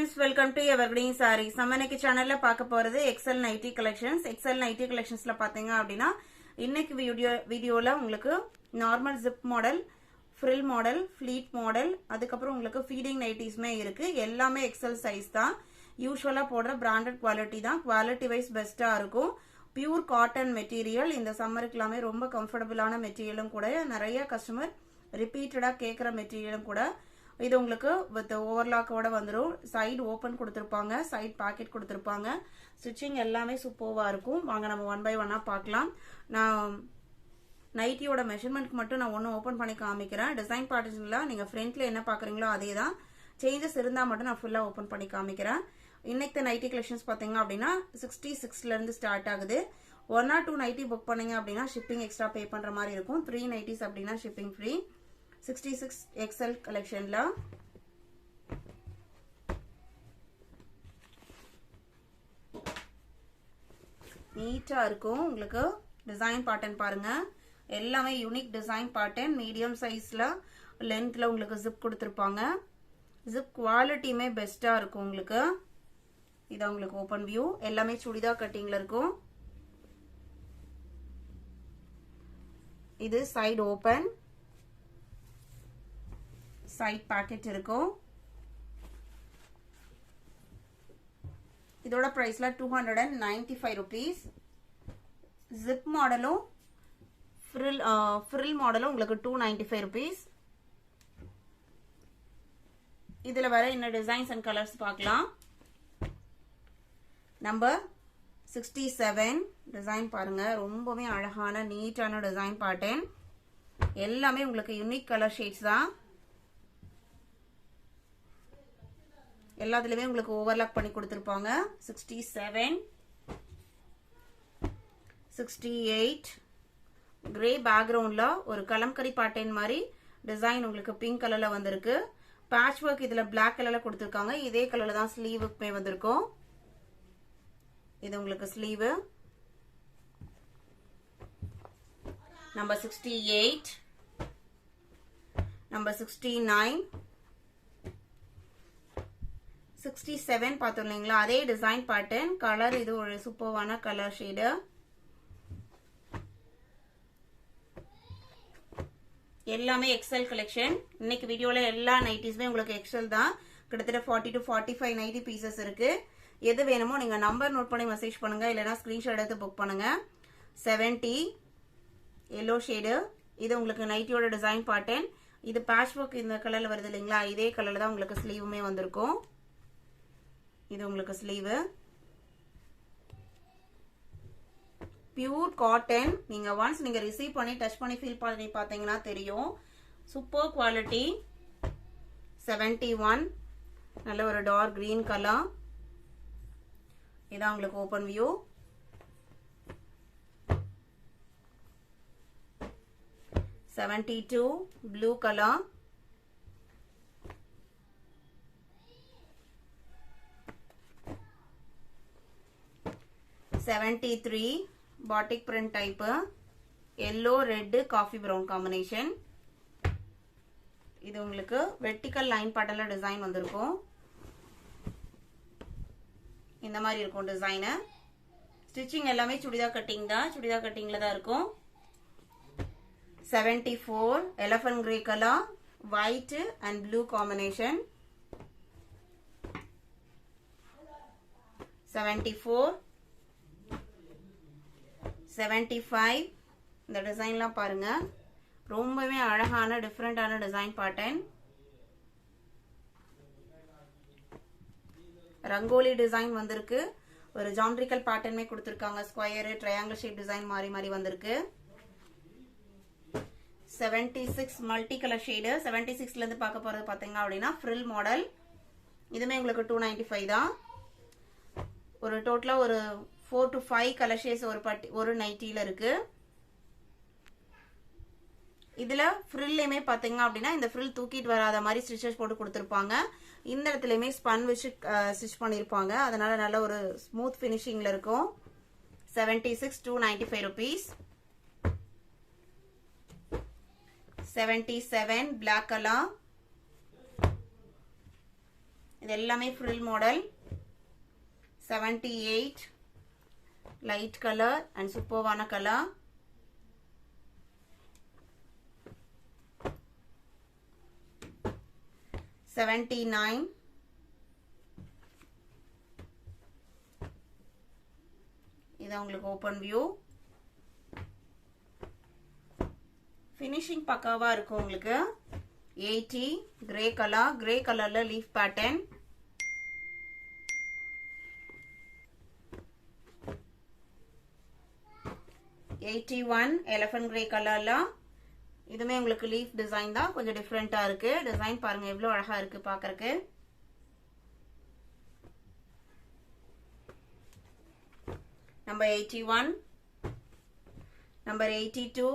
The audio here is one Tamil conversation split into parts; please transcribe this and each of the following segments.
friends, welcome to Evergreen Sarees. நம்ம இன்னைக்கு சேனல்ல பார்க்க போறது XL nighty collections. XL nighty collectionsல பாத்தீங்க அப்படினா இன்னைக்கு வீடியோல உங்களுக்கு normal zip model, frill model, fleet model, அதுக்கு அப்புறம் உங்களுக்கு feeding nightiesமே இருக்கு. எல்லாமே XL சைஸ் தான். யூசுவலா போடுற branded quality தான். quality wise பெஸ்டா இருக்கும். Pure cotton material. இந்த சம்மருக்குலாமே ரொம்ப கம்ஃபர்ட்டபிளான மெட்டீரியலும் கூட. நிறைய கஸ்டமர் ரிப்பீட்டடா கேக்குற மெட்டீரியலும் கூட. இது உங்களுக்கு வித் ஓவர்லாக் ஓட வந்துரும். சைடு ஓபன் கொடுத்திருப்பாங்க, சைடு பாக்கெட் கொடுத்திருப்பாங்க. ஸ்டிச்சிங் எல்லாமே சூப்பர்வா இருக்கும். வாங்க நம்ம ஒன் பை ஒன்னா பார்க்கலாம். நான் நைட்டியோட மெஷர்மென்ட்க்கு மட்டும் நான் ஒன்னு ஓபன் பண்ணி காமிக்கிறேன். டிசைன் பார்ட்டிஷன்ல நீங்க ஃப்ரண்ட்ல என்ன பாக்குறீங்களோ அதே தான். சேஞ்சஸ் இருந்தா மட்டும் நான் ஃபுல்லா ஓபன் பண்ணி காமிக்கிறேன். இன்னைக்கு நைட்டி கலெக்ஷன்ஸ் பாத்தீங்க அப்படின்னா 66ல இருந்து ஸ்டார்ட் ஆகுது. 1 or 2 நைட்டி புக் பண்ணீங்க அப்படின்னா ஷிப்பிங் எக்ஸ்ட்ரா பே பண்ற மாதிரி இருக்கும். 3 நைட்டிஸ் அப்படின்னா ஷிப்பிங் ஃப்ரீ. 66 XL collectionல நீட்டா இருக்கும். உங்களுக்கு டிசைன் பேட்டர்ன் பாருங்க, எல்லாமே யூனிக் டிசைன் பேட்டர்ன். மீடியம் சைஸ்ல லென்த்ல உங்களுக்கு ஜிப் கொடுத்திருப்பாங்க. ஜிப் குவாலிட்டியுமே பெஸ்டா இருக்கும். உங்களுக்கு இது உங்களுக்கு ஓபன் வியூ, எல்லாமே சுடிதார் கட்டிங்ல இருக்கும். இது சைடு ஓபன், சைட் பாக்கெட் இருக்கும். இதோட பிரைஸ்ல 295 rupees. ஜிப் மாடலும் ஃப்ரில் மாடலும் உங்களுக்கு 295 rupees. இதுல வர என்ன டிசைன்ஸ் அண்ட் கலர்ஸ் பார்க்கலாம். நம்பர் 67 டிசைன் பாருங்க, ரொம்பவே அழகான நீட்டான டிசைன் பேட்டர்ன். எல்லாமே உங்களுக்கு யூனிக் கலர் ஷேட்ஸ் தான். எல்லாத்துலயுமே உங்களுக்கு ஓவர்லாக் பண்ணி கொடுத்திருப்பாங்க. 67, 68 கிரே பேக்ரவுண்ட்ல ஒரு கலம்கரி பேட்டர்ன் மாதிரி டிசைன் உங்களுக்கு பிங்க் கலர்ல வந்திருக்கு. பேட்ச் ஒர்க் இதுல பிளாக் கலர்ல கொடுத்திருக்காங்க. இதே கலர்ல தான் ஸ்லீவுக்குமே வந்திருக்கும். இது உங்களுக்கு ஸ்லீவ். நம்பர் 68, நம்பர் 69, 67 பார்த்தோம் இல்லைங்களா, அதே டிசைன் பேட்டர்ன். கலர் இது ஒரு சூப்பர்வான கலர் ஷேடு. எல்லாமே XL கலெக்ஷன். இன்னைக்கு வீடியோல எல்லா நைட்டிஸ்மே உங்களுக்கு XL தான். கிட்டத்தட்ட 40 to 45 நைட்டி பீசஸ் இருக்கு. எது வேணுமோ நீங்க நம்பர் நோட் பண்ணி மெசேஜ் பண்ணுங்க, இல்லைன்னா ஸ்கிரீன்ஷாட் எடுத்து புக் பண்ணுங்க. 70 எல்லோ ஷேடு. இது உங்களுக்கு நைட்டியோட டிசைன் பேட்டர்ன். இது பேட்ச் ஒர்க் இந்த கலர்ல வருது இல்லைங்களா, இதே கலர்ல தான் உங்களுக்கு ஸ்லீவுமே வந்திருக்கும். இது உங்களுக்கு ஸ்லீவ். Pure cotton. நீங்க ஒன்ஸ் நீங்க ரிசீவ் பண்ணி டச் பண்ணி ஃபீல் பண்ணி பாத்தீங்கன்னா தெரியும். Super quality. 71 நல்ல ஒரு டார்க் கிரீன் கலர். இதான் உங்களுக்கு open view. 72 blue colour. 73 batik print type. Yellow red coffee brown combination. இது உங்களுக்கு வெர்டிக்கல் லைன் பேட்டர்ன்ல டிசைன் வந்திருக்கும். இந்த மாதிரி இருக்கும் டிசைன். ஸ்டிச்சிங் எல்லாமே சுடிதார் கட்டிங் தான். சுடிதார் கட்டிங்ல தான் இருக்கும். 74 elephant grey colour, white and blue combination. 74, 75 இந்த டிசைன்லாம் பாருங்க, ரொம்பவே அழகான டிஃபரெண்டான டிசைன் பேட்டர்ன். ரங்கோலி டிசைன் வந்திருக்கு. ஒரு ஜாமெட்ரிக்கல் பேட்டர்னே கொடுத்திருக்காங்க. ஸ்கொயர், ட்ரையாங்கிள் ஷேப் டிசைன் மாறி மாறி வந்திருக்கு. 76 மல்டி கலர் ஷேடு. 76ல இருந்து பார்க்க போறது பாத்தீங்க அப்படின்னா ஃப்ரில் மாடல். இதுமே உங்களுக்கு 295 தான். ஒரு டோட்டலா ஒரு 4 to 5 கலர் ஷேட்ஸ் ஒரு நைட்டில இருக்கு. இதுல ஃப்ரில்லையுமே பாத்தீங்க அப்படின்னா இந்த ஃப்ரில் தூக்கிட்டு வராத மாதிரி ஸ்டிச்சஸ் போட்டு கொடுத்திருப்பாங்க. இந்த இடத்துலயுமே ஸ்பன் வச்சு ஸ்டிச் பண்ணிருப்பாங்க. அதனால நல்ல ஒரு ஸ்மூத் ஃபினிஷிங்ல இருக்கும். 76 295 rupees. 77 black color. இது எல்லாமே frill model 78 light colour and சூப்பர்வான கலர். $79. இது உங்களுக்கு ஓபன் வியூ. ஃபினிஷிங் பக்காவா இருக்கும் உங்களுக்கு. 80 கிரே கலர், கிரே கலர்ல லீஃப் பேட்டர்ன். $81 எலிஃபண்ட் கிரே கலர்ல. இதுமே உங்களுக்கு லீஃப் டிசைன் தான், கொஞ்சம் டிஃப்ரெண்டா இருக்கு. டிசைன் பாருங்க எவ்வளவு அழகா இருக்கு பார்க்கறதுக்கு. Number 81, number 82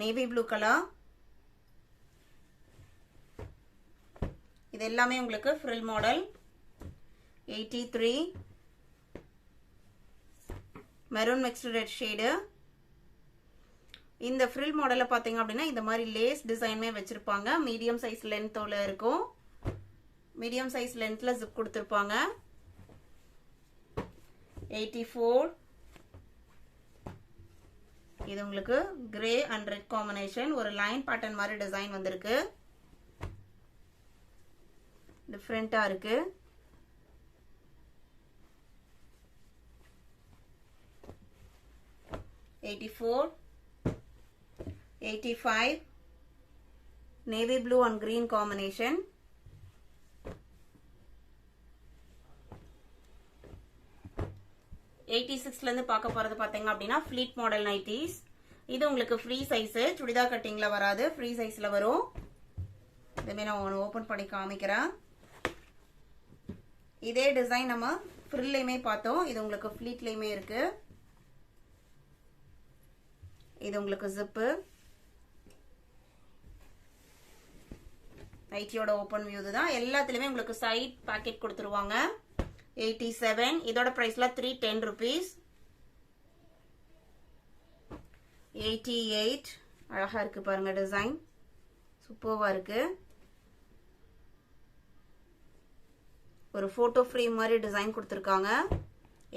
navy blue colour. இது எல்லாமே உங்களுக்கு frill model. 83 maroon mixed red shade. இந்த frill மாடல்ல பாத்தீங்க அப்படின்னா இந்த மாதிரி லேஸ் டிசைன்மே வச்சிருப்பாங்க. மீடியம் சைஸ் லென்த்தோட இருக்கும். மீடியம் சைஸ் லென்த்ல ஜிப் கொடுத்திருப்பாங்க. 84 இது உங்களுக்கு கிரே அண்ட் ரெட் காம்பினேஷன், ஒரு லைன் பேட்டர்ன் மாதிரி டிசைன் வந்திருக்கு. டிஃப்ரெண்டா இருக்கு. $84, $85 navy blue and green combination. $86 ல இருந்து பார்க்க போறது பாத்தீங்க அப்படின்னா fleet model nighties. இது உங்களுக்கு ஃப்ரீ சைஸ், சுடிதார் கட்டிங்ல வராது, ஃப்ரீ சைஸ்ல வரும். இதுமே நான் ஓபன் பண்ணி காமிக்கிறேன். இதே டிசைன் நம்ம ஃப்ரில்லையுமே பார்த்தோம். இது உங்களுக்கு ஃப்ளீட்லயுமே இருக்கு. இது உங்களுக்கு ஜிப்பு. நைட்டியோட ஓபன் வியூ தான். எல்லாத்துலயுமே உங்களுக்கு சைட் பாக்கெட் கொடுத்துருவாங்க. 87 இதோட பிரைஸ்ல 310 rupees. 88 அழகா இருக்கு பாருங்க, டிசைன் சூப்பர்வா இருக்கு. ஒரு போட்டோ ஃப்ரேம் மாதிரி டிசைன் கொடுத்திருக்காங்க.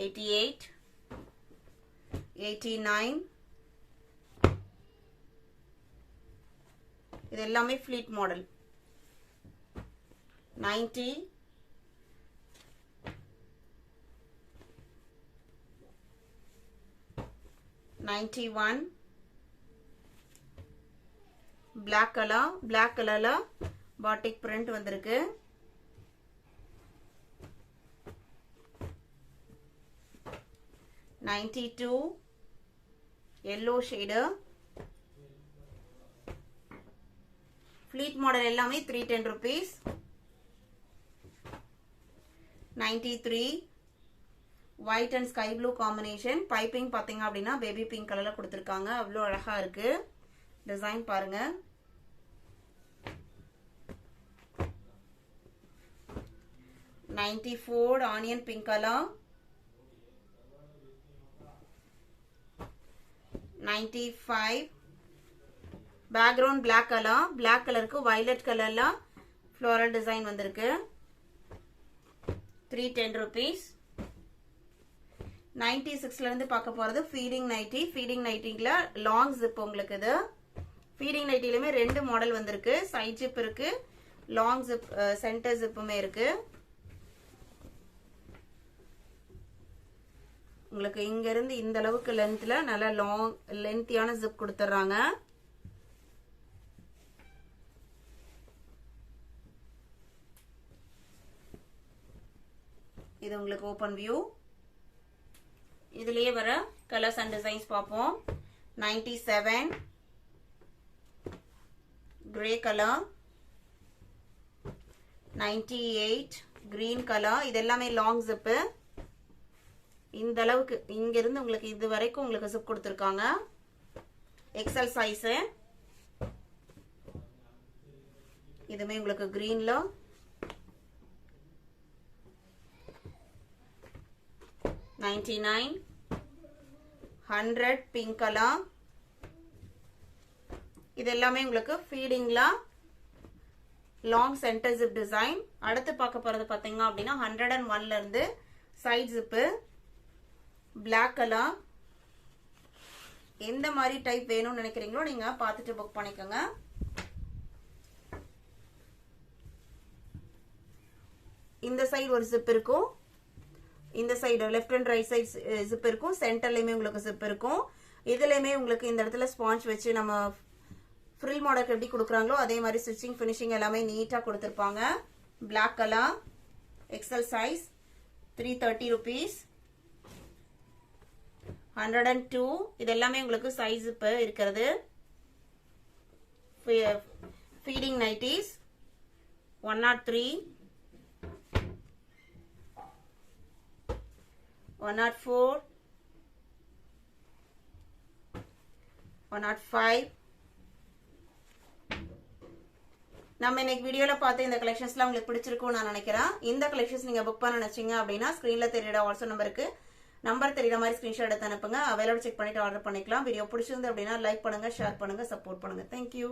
88, 89 இது எல்லாமே fleet model. 90, 91 black color, black colorல batik print வந்திருக்கு. 92 yellow shade. Fleet model எல்லாமே 310 rupees. 93 white and sky blue combination. piping பாத்தீங்க அப்படின்னா baby pink கலர்ல கொடுத்திருக்காங்க. அவ்வளவு அழகா இருக்கு. டிசைன் பாருங்க. 94 onion pink color. 95 background black color, black கலருக்கு violet கலர்ல floral design வந்திருக்கு. 310 rupees. 96 ல இருந்து பார்க்க போறது feeding nighty. feeding nightyல long zip உங்களுக்கு இது. feeding nightyலயுமே ரெண்டு மாடல் வந்திருக்கு. side zip இருக்கு, long zip center zipமே இருக்கு. உங்களுக்கு இங்க இருந்து இந்த அளவுக்கு லென்த்ல நல்ல லாங் லென்த்தியான zip கொடுத்துறாங்க. இது உங்களுக்கு ஓபன் வியூ. இதுலயே வர கலர்ஸ் அண்ட் டிசைன்ஸ் பாப்போம். 97 கிரே கலர், 98 கிரீன் கலர். இது எல்லாமே லாங் ஜிப். இந்த அளவுக்கு இங்க இருந்து உங்களுக்கு இது வரைக்கும் உங்களுக்கு ஜிப் கொடுத்திருக்காங்க. XL size. இதுமே உங்களுக்கு கிரீன்ல. 99 100 பிங்க் கலர். இது எல்லாமே உங்களுக்கு ஃபீடிங்ல லாங் சென்டர் ஜிப் டிசைன். அடுத்து பார்க்க போறது பாத்தீங்க அப்படின்னா 101ல இருந்து சைட் ஜிப்பு, பிளாக் கலர். எந்த மாதிரி டைப் வேணும்னு நினைக்கிறீங்களோ நீங்க பார்த்துட்டு புக் பண்ணிக்கோங்க. இந்த சைடு ஒரு ஜிப் இருக்கும், இந்த side left and right side zip இருக்கும், சென்டர்லயுமே உங்களுக்கு ஜிப் இருக்கும். இதுலயுமே உங்களுக்கு இந்த இடத்துல ஸ்பாஞ்ச் வச்சு நம்ம ஃப்ரில் மாடலுக்கு எப்படி கொடுக்குறாங்களோ அதே மாதிரி ஸ்டிச்சிங் ஃபினிஷிங் எல்லாமே நீட்டா கொடுத்துருப்பாங்க. Black colour, XL size, 330 rupees. 102. இது எல்லாமே உங்களுக்கு சைஸ் ஜிப் இருக்கிறது. Feeding nighties 103, 104, 105. நம்ம இன்னைக்கு வீடியோல பார்த்து இந்த கலெக்ஷன்ஸ்லாம் உங்களுக்கு பிடிச்சிருக்கும் நான் நினைக்கிறேன். இந்த கலெக்ஷன்ஸ் நீங்க புக் பண்ண நினைச்சீங்க அப்படின்னா ஸ்கிரீன்ல தெரியுற வாட்ஸ்அப் நம்பர் தெரியுற மாதிரி ஸ்கிரீன்ஷாட் எடுத்து அனுப்புங்க. அவைலபிள் செக் பண்ணிட்டு ஆர்டர் பண்ணிக்கலாம். வீடியோ பிடிச்சிருந்து அப்படின்னா லைக் பண்ணுங்க, ஷேர் பண்ணுங்க, சப்போர்ட் பண்ணுங்க. தேங்க்யூ.